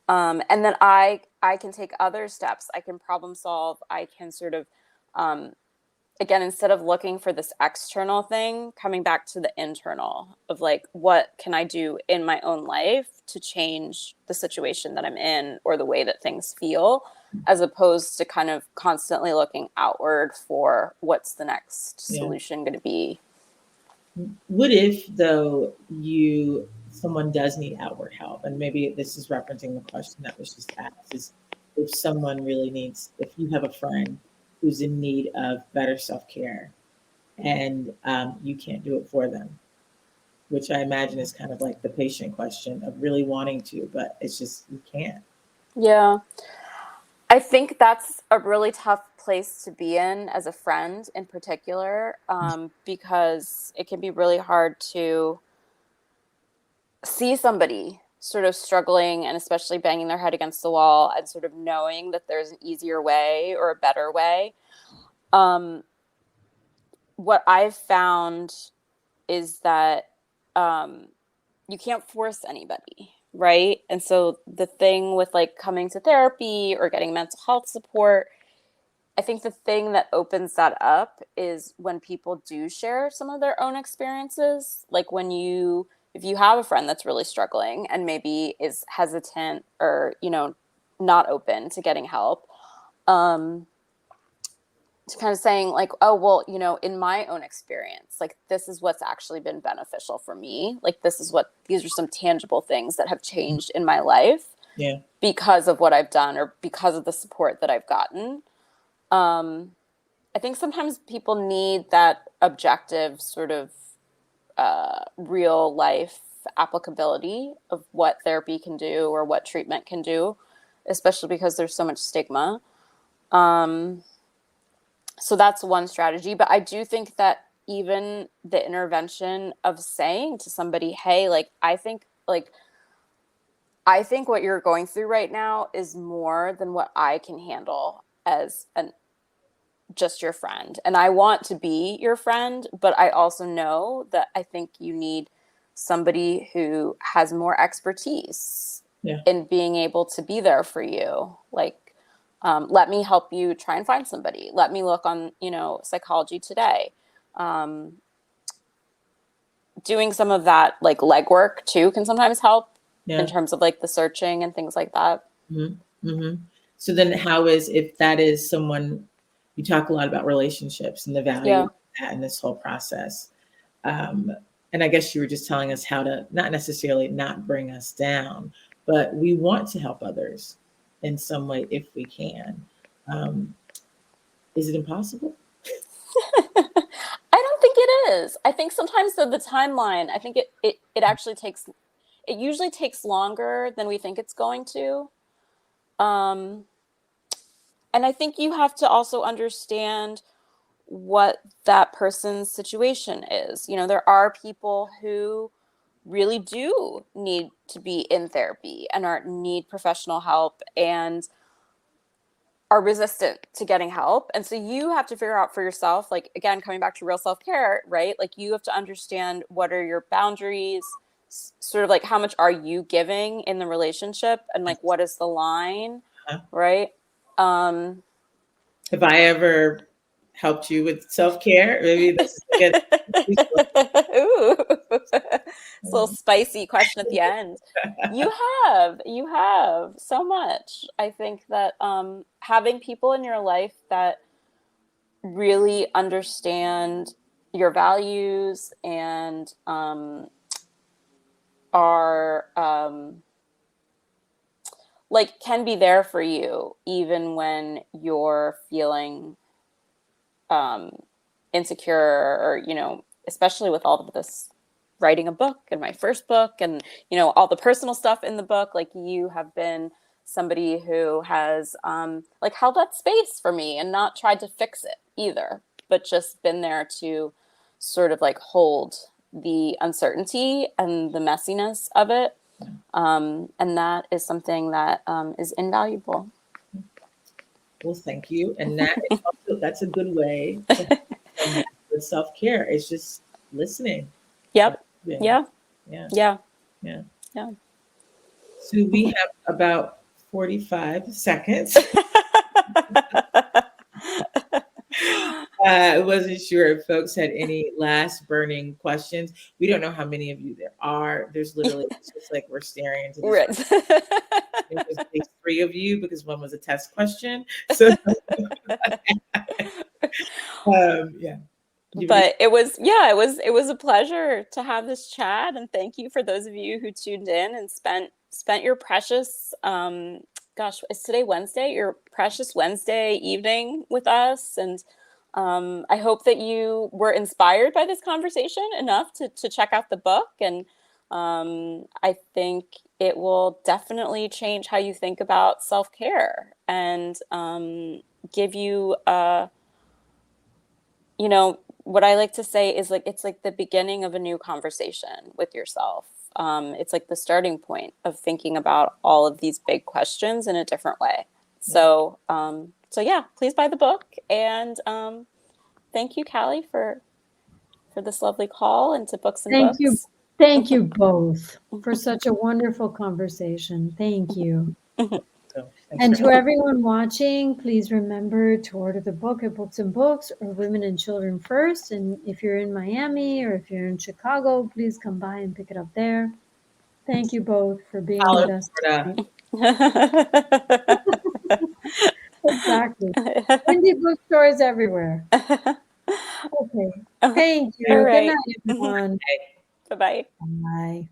And then I can take other steps. I can problem solve. I can sort of, again, instead of looking for this external thing, coming back to the internal of like, what can I do in my own life to change the situation that I'm in or the way that things feel? as opposed to kind of constantly looking outward for what's the next solution going to be. What if, though, someone does need outward help, and maybe this is referencing the question that was just asked, is if someone really needs, if you have a friend who's in need of better self-care and you can't do it for them, which I imagine is kind of like the patient question of really wanting to, but it's just, you can't. Yeah. I think that's a really tough place to be in as a friend in particular, because it can be really hard to see somebody sort of struggling and especially banging their head against the wall and sort of knowing that there's an easier way or a better way. What I've found is that you can't force anybody, right? And so the thing with like coming to therapy or getting mental health support, I think the thing that opens that up is when people do share some of their own experiences. Like if you have a friend that's really struggling and maybe is hesitant or, not open to getting help, to kind of saying like, oh, well, in my own experience, like this is what's actually been beneficial for me. Like these are some tangible things that have changed in my life because of what I've done or because of the support that I've gotten. I think sometimes people need that objective sort of real life applicability of what therapy can do or what treatment can do, especially because there's so much stigma. So that's one strategy. But I do think that even the intervention of saying to somebody, hey, like, I think what you're going through right now is more than what I can handle as just your friend. And I want to be your friend, but I also know that I think you need somebody who has more expertise in being able to be there for you. Like, let me help you try and find somebody. Let me look on, Psychology Today. Doing some of that like legwork too can sometimes help in terms of like the searching and things like that. Mm-hmm. Mm-hmm. So then if that is someone, you talk a lot about relationships and the value of that in this whole process. And I guess you were just telling us how to not necessarily not bring us down, but we want to help others in some way if we can. Is it impossible? I don't think it is. I think sometimes the timeline, I think it usually takes longer than we think it's going to. And I think you have to also understand what that person's situation is. There are people who really do need to be in therapy and need professional help and are resistant to getting help. And so you have to figure out for yourself, like, again, coming back to real self-care, right? Like you have to understand what are your boundaries, sort of like how much are you giving in the relationship and like, what is the line, right? Have I ever helped you with self-care? Maybe this is good. Ooh, it's a little spicy question at the end. You have so much. I think that having people in your life that really understand your values and are like can be there for you even when you're feeling insecure or, especially with all of this writing a book and my first book and, all the personal stuff in the book, like you have been somebody who has like held that space for me and not tried to fix it either, but just been there to sort of like hold the uncertainty and the messiness of it. And that is something that is invaluable. Well, thank you. And that's a good way to with self-care. It's just listening. Yep. Yeah. So we have about 45 seconds. I wasn't sure if folks had any last burning questions. We don't know how many of you there are. There's literally, it's just like we're staring into this. it was these 3 of you because one was a test question. So, yeah. But it was a pleasure to have this chat, and thank you for those of you who tuned in and spent your precious is today Wednesday, your precious Wednesday evening with us. And I hope that you were inspired by this conversation enough to check out the book. And I think it will definitely change how you think about self-care and give you what I like to say is like, it's like the beginning of a new conversation with yourself. It's like the starting point of thinking about all of these big questions in a different way. So, yeah, please buy the book. And thank you, Callie, for this lovely call, and to Books and Books. Thank you both for such a wonderful conversation. Thank you. And to everyone watching, please remember to order the book at Books and Books or Women and Children First. And if you're in Miami or if you're in Chicago, please come by and pick it up there. Thank you both for being with us. Exactly. Indie bookstores everywhere. Okay. Thank you. All right. Good night, everyone. Bye-bye. Bye.